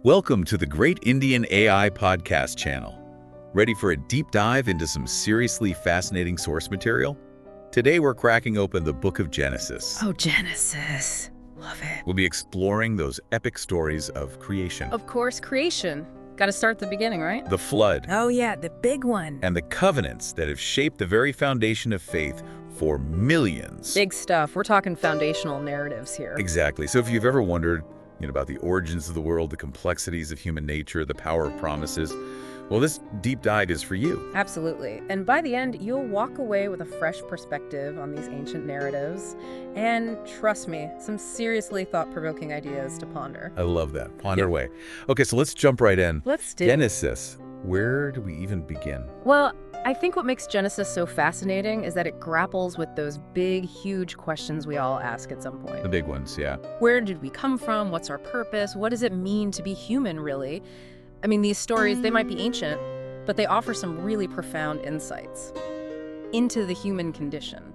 Welcome to the Great Indian AI Podcast channel. Ready for a deep dive into some seriously fascinating source material? Today we're cracking open the Book of Genesis. Oh, Genesis. Love it. We'll be exploring those epic stories of creation, Of course, creation. Got to start at the beginning, right? the flood, Oh, yeah, the big one. and the covenants that have shaped the very foundation of faith for millions. Big stuff. We're talking foundational narratives here. Exactly. So if you've ever wondered, about the origins of the world, the complexities of human nature, the power of promises, well, this deep dive is for you. Absolutely. And by the end, you'll walk away with a fresh perspective on these ancient narratives. And trust me, some seriously thought-provoking ideas to ponder. I love that. Ponder away. Okay, so let's jump right in. Let's do Genesis. Where do we even begin? Well, I think what makes Genesis so fascinating is that it grapples with those big, huge questions we all ask at some point. The big ones, yeah. Where did we come from? What's our purpose? What does it mean to be human, really? I mean, these stories, they might be ancient, but they offer some really profound insights into the human condition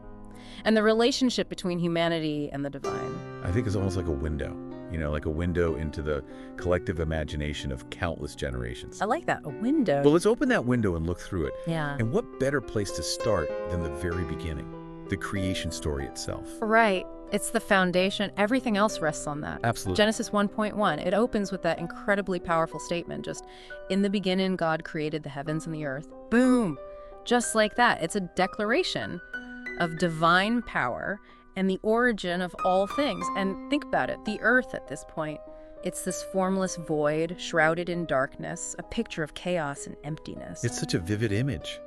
and the relationship between humanity and the divine. I think it's almost like a window, like a window into the collective imagination of countless generations. I like that, a window. Well, let's open that window and look through it. Yeah. And what better place to start than the very beginning, the creation story itself? Right. It's the foundation. Everything else rests on that. Absolutely. Genesis 1:1, it opens with that incredibly powerful statement, just, in the beginning, God created the heavens and the earth. Boom! Just like that. It's a declaration of divine power and the origin of all things. And think about it, the earth at this point, it's this formless void, shrouded in darkness, a picture of chaos and emptiness. It's such a vivid image.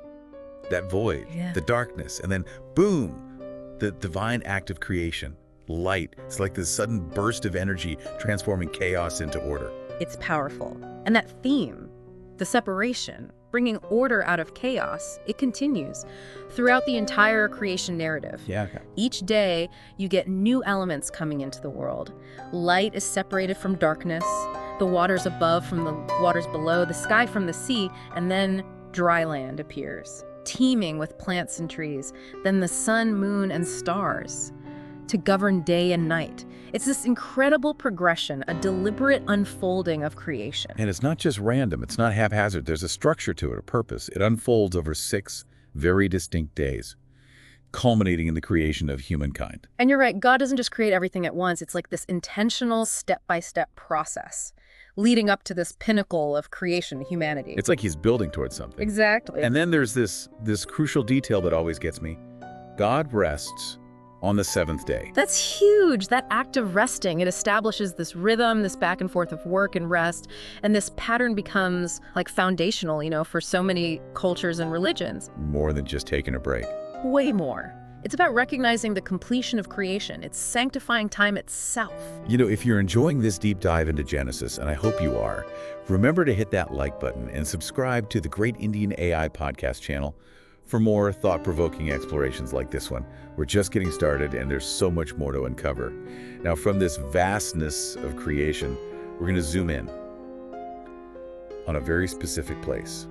That void, Yeah. the darkness, and then boom, the divine act of creation. Light. It's like this sudden burst of energy transforming chaos into order. It's powerful. And that theme, the separation, bringing order out of chaos, it continues throughout the entire creation narrative. Yeah, okay. Each day, you get new elements coming into the world. Light is separated from darkness, the waters above from the waters below, the sky from the sea, and then dry land appears, teeming with plants and trees, then the sun, moon, and stars to govern day and night. It's this incredible progression, a deliberate unfolding of creation. And it's not just random. It's not haphazard. There's a structure to it, a purpose. It unfolds over 6 very distinct days, culminating in the creation of humankind. And you're right, God doesn't just create everything at once. It's like this intentional step-by-step process leading up to this pinnacle of creation, humanity. It's like he's building towards something. Exactly. And then there's this crucial detail that always gets me. God rests on the 7th day. That's huge. That act of resting, it establishes this rhythm, this back and forth of work and rest, and this pattern becomes like foundational, for so many cultures and religions. More than just taking a break. Way more. It's about recognizing the completion of creation. It's sanctifying time itself. If you're enjoying this deep dive into Genesis, and I hope you are, remember to hit that like button and subscribe to the Great Indian AI Podcast channel for more thought-provoking explorations like this one. We're just getting started, and there's so much more to uncover. Now, from this vastness of creation, we're going to zoom in on a very specific place.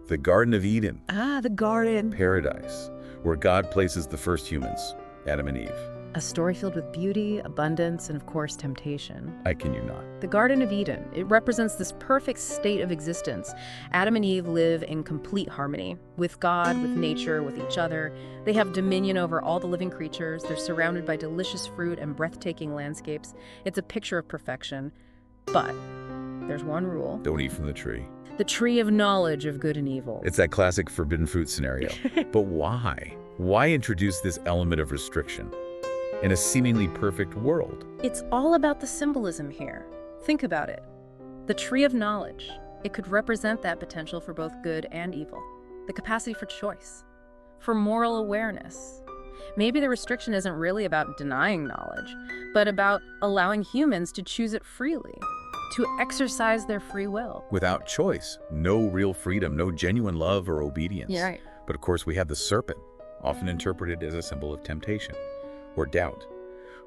The Garden of Eden. Ah, the garden. Paradise, where God places the first humans, Adam and Eve. A story filled with beauty, abundance, and of course, temptation. I kid you not. The Garden of Eden, it represents this perfect state of existence. Adam and Eve live in complete harmony with God, with nature, with each other. They have dominion over all the living creatures. They're surrounded by delicious fruit and breathtaking landscapes. It's a picture of perfection. But there's one rule. Don't eat from the tree. The tree of knowledge of good and evil. It's that classic forbidden fruit scenario. But why? Why introduce this element of restriction in a seemingly perfect world? It's all about the symbolism here. Think about it. The tree of knowledge. It could represent that potential for both good and evil. The capacity for choice, for moral awareness. Maybe the restriction isn't really about denying knowledge, but about allowing humans to choose it freely, to exercise their free will. Without choice, no real freedom, no genuine love or obedience. Yeah, right. But of course, we have the serpent, often interpreted as a symbol of temptation or doubt,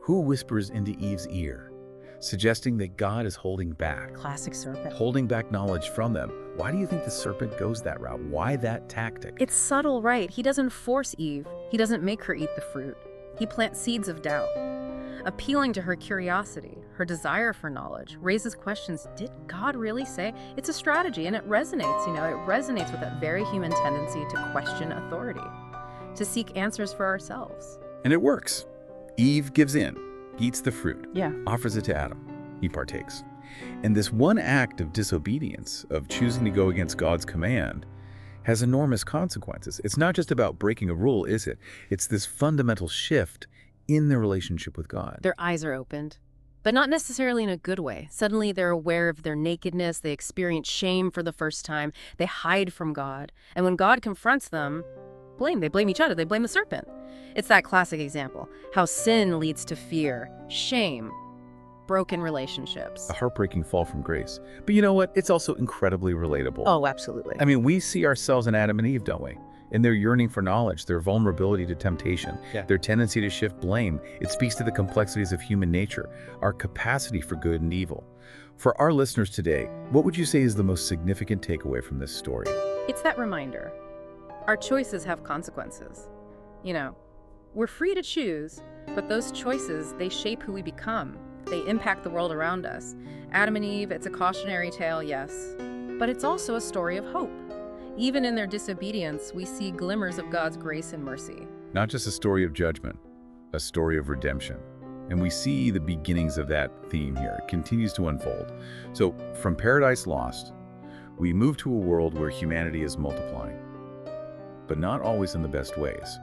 who whispers into Eve's ear, suggesting that God is holding back. Classic serpent. Holding back knowledge from them. Why do you think the serpent goes that route? Why that tactic? It's subtle, right? He doesn't force Eve. He doesn't make her eat the fruit. He plants seeds of doubt. appealing to her curiosity, her desire for knowledge, raises questions. Did God really say? It's a strategy, and it resonates, it resonates with that very human tendency to question authority, to seek answers for ourselves. And it works. Eve gives in, eats the fruit, Yeah. offers it to Adam. He partakes. And this one act of disobedience, of choosing to go against God's command, has enormous consequences. It's not just about breaking a rule, is it? It's this fundamental shift in their relationship with God. Their eyes are opened, but not necessarily in a good way. Suddenly they're aware of their nakedness. They experience shame for the first time. They hide from God. And when God confronts them, they blame each other. They blame the serpent. It's that classic example, how sin leads to fear, shame, broken relationships. A heartbreaking fall from grace. But you know what? It's also incredibly relatable. Oh, absolutely. I mean, we see ourselves in Adam and Eve, don't we? In their yearning for knowledge, their vulnerability to temptation, their tendency to shift blame. It speaks to the complexities of human nature, our capacity for good and evil. For our listeners today, what would you say is the most significant takeaway from this story? It's that reminder. Our choices have consequences. We're free to choose, but those choices, they shape who we become. They impact the world around us. Adam and Eve, it's a cautionary tale, yes, but it's also a story of hope. Even in their disobedience, we see glimmers of God's grace and mercy. Not just a story of judgment, a story of redemption. And we see the beginnings of that theme here. It continues to unfold. So from Paradise Lost, we move to a world where humanity is multiplying, but not always in the best ways.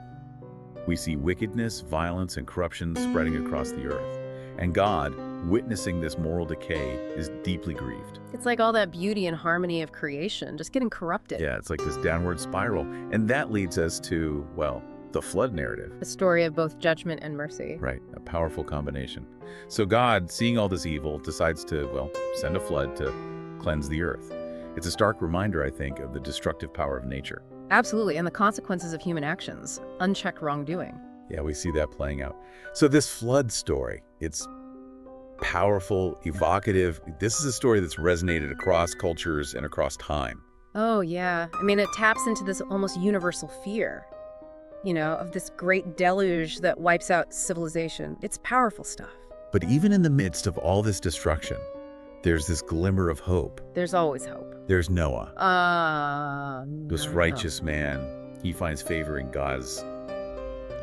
We see wickedness, violence, and corruption spreading across the earth. And God, witnessing this moral decay, is deeply grieved. It's like all that beauty and harmony of creation just getting corrupted. Yeah, it's like this downward spiral. And that leads us to, the flood narrative. A story of both judgment and mercy. Right, a powerful combination. So God, seeing all this evil, decides to, send a flood to cleanse the earth. It's a stark reminder, I think, of the destructive power of nature. Absolutely, and the consequences of human actions, unchecked wrongdoing. Yeah, we see that playing out. So this flood story, it's powerful, evocative. This is a story that's resonated across cultures and across time. Oh, yeah. It taps into this almost universal fear, of this great deluge that wipes out civilization. It's powerful stuff. But even in the midst of all this destruction, there's this glimmer of hope. There's always hope. There's Noah. This No. righteous man. He finds favor in God's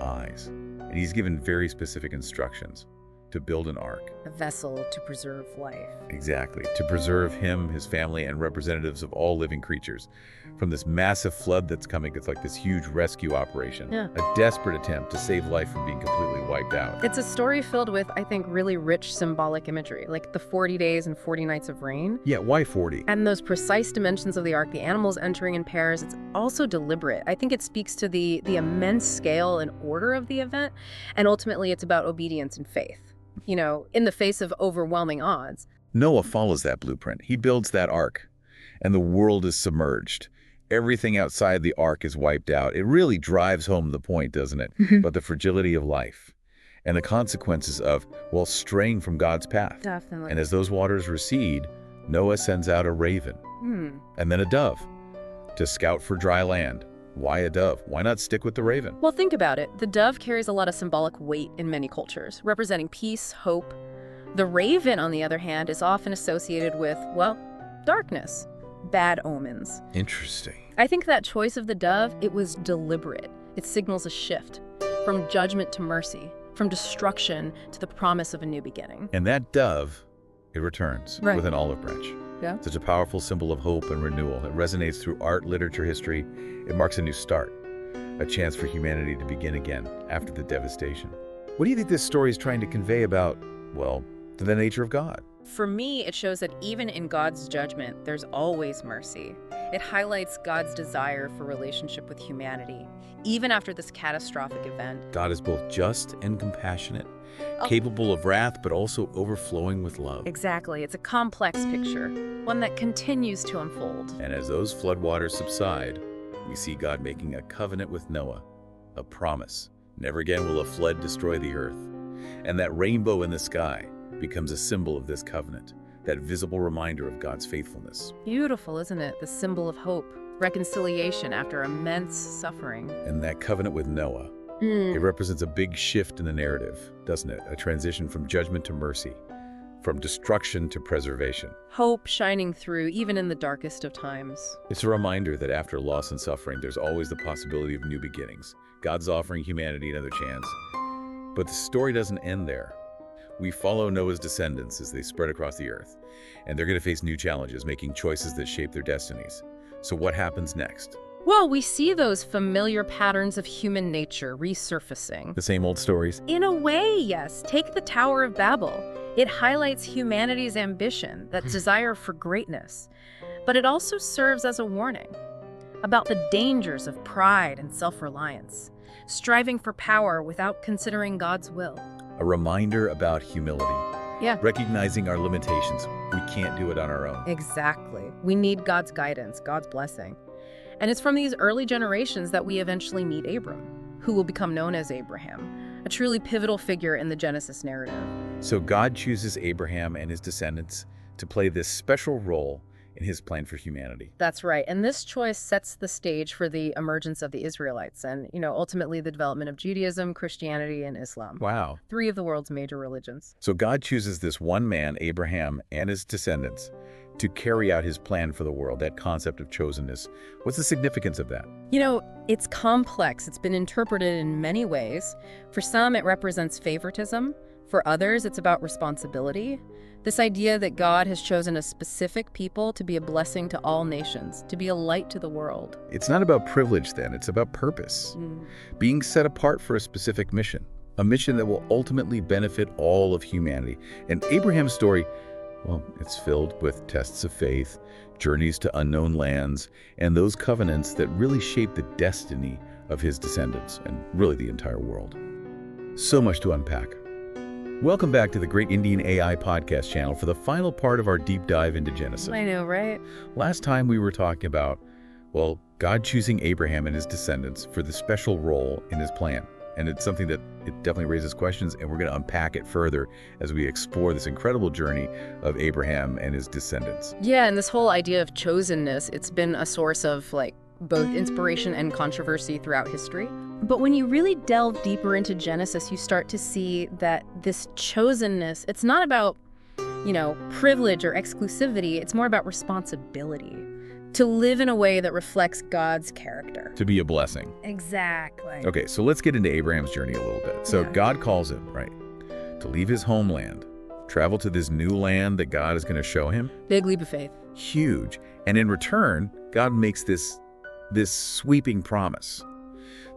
eyes. And he's given very specific instructions to build an ark. A vessel to preserve life. Exactly. To preserve him, his family, and representatives of all living creatures from this massive flood that's coming. It's like this huge rescue operation. Yeah. A desperate attempt to save life from being completely wiped out. It's a story filled with, I think, really rich symbolic imagery, like the 40 days and 40 nights of rain. Yeah, why 40? And those precise dimensions of the ark, the animals entering in pairs, it's also deliberate. I think it speaks to the immense scale and order of the event, and ultimately it's about obedience and faith. In the face of overwhelming odds. Noah follows that blueprint. He builds that ark, and the world is submerged. Everything outside the ark is wiped out. It really drives home the point, doesn't it? But the fragility of life and the consequences of, straying from God's path. Definitely. And as those waters recede, Noah sends out a raven and then a dove to scout for dry land. Why a dove? Why not stick with the raven? Well, think about it. The dove carries a lot of symbolic weight in many cultures, representing peace, hope. The raven, on the other hand, is often associated with, darkness, bad omens. Interesting. I think that choice of the dove, it was deliberate. It signals a shift from judgment to mercy, from destruction to the promise of a new beginning. And that dove, it returns with an olive branch. Yeah. Such a powerful symbol of hope and renewal. It resonates through art, literature, history. It marks a new start, a chance for humanity to begin again after the devastation. What do you think this story is trying to convey about, the nature of God? For me, it shows that even in God's judgment, there's always mercy. It highlights God's desire for relationship with humanity, even after this catastrophic event. God is both just and compassionate, capable of wrath, but also overflowing with love. Exactly. It's a complex picture, one that continues to unfold. And as those floodwaters subside, we see God making a covenant with Noah, a promise. Never again will a flood destroy the earth. And that rainbow in the sky becomes a symbol of this covenant, that visible reminder of God's faithfulness. Beautiful, isn't it? The symbol of hope, reconciliation after immense suffering. And that covenant with Noah, It represents a big shift in the narrative, doesn't it? A transition from judgment to mercy, from destruction to preservation. Hope shining through even in the darkest of times. It's a reminder that after loss and suffering, there's always the possibility of new beginnings. God's offering humanity another chance. But the story doesn't end there. We follow Noah's descendants as they spread across the earth, and they're going to face new challenges, making choices that shape their destinies. So what happens next? Well, we see those familiar patterns of human nature resurfacing. The same old stories? In a way, yes. Take the Tower of Babel. It highlights humanity's ambition, that desire for greatness. But it also serves as a warning about the dangers of pride and self-reliance, striving for power without considering God's will. A reminder about humility. Yeah. Recognizing our limitations. We can't do it on our own. Exactly. We need God's guidance, God's blessing. And it's from these early generations that we eventually meet Abram, who will become known as Abraham, a truly pivotal figure in the Genesis narrative. So God chooses Abraham and his descendants to play this special role in his plan for humanity. That's right. And this choice sets the stage for the emergence of the Israelites and, ultimately the development of Judaism, Christianity, and Islam. Wow. 3 of the world's major religions. So God chooses this one man, Abraham, and his descendants to carry out his plan for the world, that concept of chosenness. What's the significance of that? It's complex. It's been interpreted in many ways. For some, it represents favoritism. For others, it's about responsibility. This idea that God has chosen a specific people to be a blessing to all nations, to be a light to the world. It's not about privilege then, it's about purpose. Being set apart for a specific mission, a mission that will ultimately benefit all of humanity. And Abraham's story, well, it's filled with tests of faith, journeys to unknown lands, and those covenants that really shape the destiny of his descendants and really the entire world. So much to unpack. Welcome back to the Great Indian AI Podcast channel for the final part of our deep dive into Genesis. I know, right? Last time we were talking about, God choosing Abraham and his descendants for the special role in his plan. And it's something that it definitely raises questions, and we're going to unpack it further as we explore this incredible journey of Abraham and his descendants. Yeah, and this whole idea of chosenness, it's been a source of both inspiration and controversy throughout history. But when you really delve deeper into Genesis, you start to see that this chosenness, it's not about, privilege or exclusivity. It's more about responsibility. To live in a way that reflects God's character. To be a blessing. Exactly. Okay, so let's get into Abraham's journey a little bit. So God calls him, right, to leave his homeland, travel to this new land that God is going to show him. Big leap of faith. Huge. And in return, God makes this sweeping promise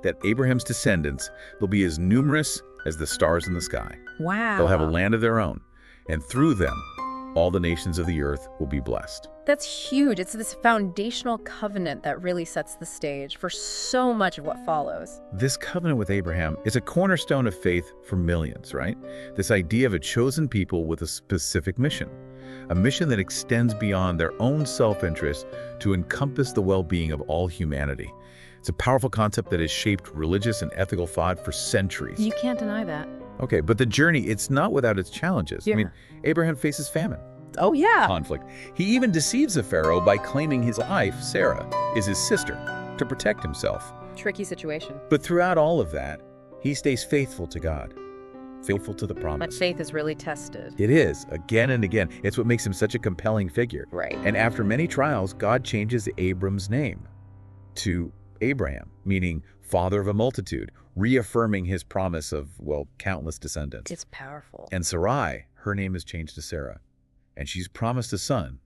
that Abraham's descendants will be as numerous as the stars in the sky. Wow. They'll have a land of their own, and through them, all the nations of the earth will be blessed. That's huge. It's this foundational covenant that really sets the stage for so much of what follows. This covenant with Abraham is a cornerstone of faith for millions, right? This idea of a chosen people with a specific mission, a mission that extends beyond their own self-interest to encompass the well-being of all humanity. It's a powerful concept that has shaped religious and ethical thought for centuries. You can't deny that. Okay, but the journey, it's not without its challenges. Yeah. Abraham faces famine. Oh, yeah. Conflict. He even deceives the Pharaoh by claiming his wife, Sarah, is his sister to protect himself. Tricky situation. But throughout all of that, he stays faithful to God, faithful to the promise. But faith is really tested. It is, again and again. It's what makes him such a compelling figure. Right. And after many trials, God changes Abram's name to Abraham, meaning father of a multitude, reaffirming his promise of, countless descendants. It's powerful. And Sarai, her name is changed to Sarah. And she's promised a son,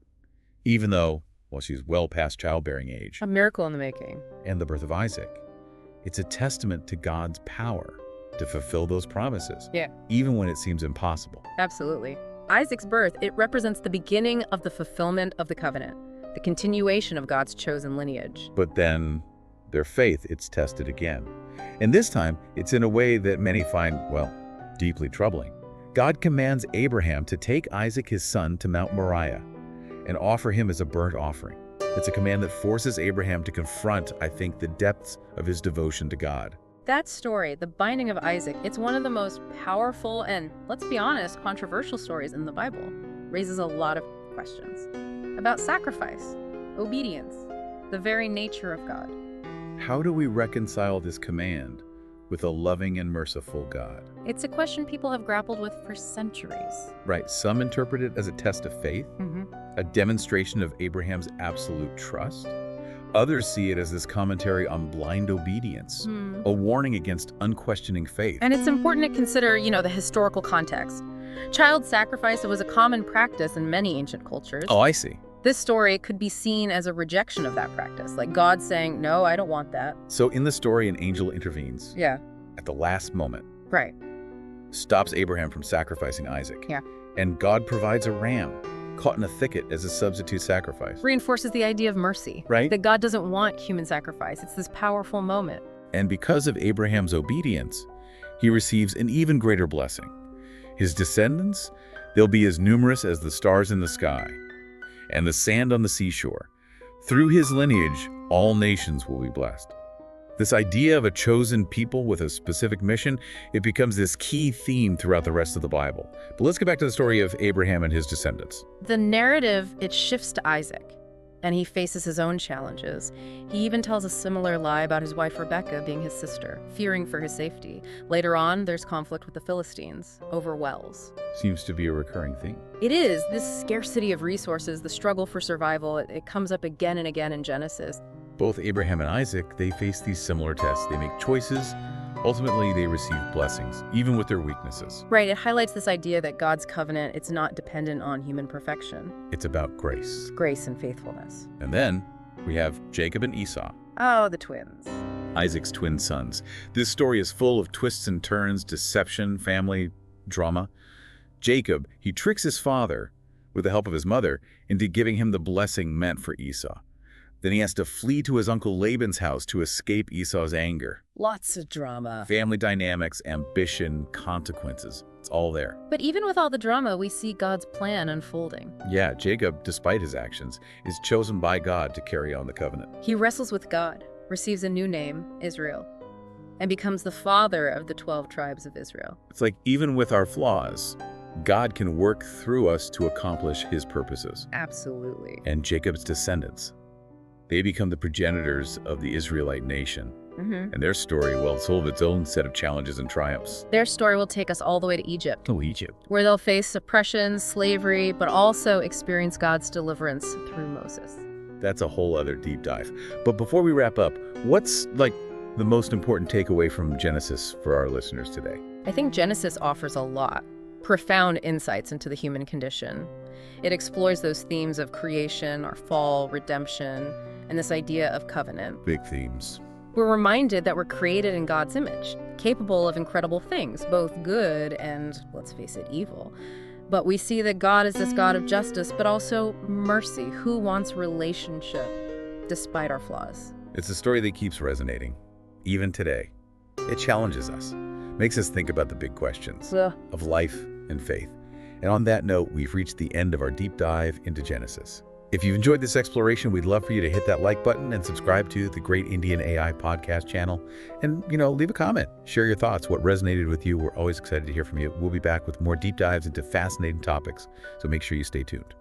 even though, she's well past childbearing age. A miracle in the making. And the birth of Isaac. It's a testament to God's power to fulfill those promises. Yeah. Even when it seems impossible. Absolutely. Isaac's birth, it represents the beginning of the fulfillment of the covenant, the continuation of God's chosen lineage. But then their faith, it's tested again. And this time, it's in a way that many find, deeply troubling. God commands Abraham to take Isaac, his son, to Mount Moriah and offer him as a burnt offering. It's a command that forces Abraham to confront, I think, the depths of his devotion to God. That story, the binding of Isaac, it's one of the most powerful and, let's be honest, controversial stories in the Bible. Raises a lot of questions about sacrifice, obedience, the very nature of God. How do we reconcile this command with a loving and merciful God? It's a question people have grappled with for centuries. Right, some interpret it as a test of faith, a demonstration of Abraham's absolute trust. Others see it as this commentary on blind obedience, a warning against unquestioning faith. And it's important to consider, the historical context. Child sacrifice was a common practice in many ancient cultures. Oh, I see. This story could be seen as a rejection of that practice, like God saying, no, I don't want that. So in the story, an angel intervenes. Yeah. At the last moment. Right. Stops Abraham from sacrificing Isaac. Yeah. And God provides a ram caught in a thicket as a substitute sacrifice. Reinforces the idea of mercy. Right. That God doesn't want human sacrifice. It's this powerful moment. And because of Abraham's obedience, he receives an even greater blessing. His descendants, they'll be as numerous as the stars in the sky and the sand on the seashore. Through his lineage, all nations will be blessed. This idea of a chosen people with a specific mission, it becomes this key theme throughout the rest of the Bible. But let's get back to the story of Abraham and his descendants. The narrative, it shifts to Isaac, and he faces his own challenges. He even tells a similar lie about his wife Rebekah being his sister, fearing for his safety. Later on, there's conflict with the Philistines over wells. Seems to be a recurring theme. It is. This scarcity of resources, the struggle for survival, it comes up again and again in Genesis. Both Abraham and Isaac, they face these similar tests. They make choices. Ultimately, they receive blessings, even with their weaknesses. Right. It highlights this idea that God's covenant, it's not dependent on human perfection. It's about grace. Grace and faithfulness. And then we have Jacob and Esau. Oh, the twins. Isaac's twin sons. This story is full of twists and turns, deception, family drama. Jacob, he tricks his father, with the help of his mother, into giving him the blessing meant for Esau. Then he has to flee to his uncle Laban's house to escape Esau's anger. Lots of drama. Family dynamics, ambition, consequences. It's all there. But even with all the drama, we see God's plan unfolding. Yeah, Jacob, despite his actions, is chosen by God to carry on the covenant. He wrestles with God, receives a new name, Israel, and becomes the father of the 12 tribes of Israel. It's like even with our flaws, God can work through us to accomplish his purposes. Absolutely. And Jacob's descendants, they become the progenitors of the Israelite nation. And their story, well, it's full of its own set of challenges and triumphs. Their story will take us all the way to Egypt. Oh, Egypt. Where they'll face oppression, slavery, but also experience God's deliverance through Moses. That's a whole other deep dive. But before we wrap up, what's the most important takeaway from Genesis for our listeners today? I think Genesis offers a lot. Profound insights into the human condition. It explores those themes of creation, our fall, redemption, and this idea of covenant. Big themes. We're reminded that we're created in God's image, capable of incredible things, both good and, let's face it, evil. But we see that God is this God of justice, but also mercy, who wants relationship despite our flaws. It's a story that keeps resonating, even today. It challenges us, makes us think about the big questions of life and faith. And on that note, we've reached the end of our deep dive into Genesis. If you've enjoyed this exploration, we'd love for you to hit that like button and subscribe to the Great Indian AI podcast channel. And, leave a comment. Share your thoughts, what resonated with you. We're always excited to hear from you. We'll be back with more deep dives into fascinating topics, so make sure you stay tuned.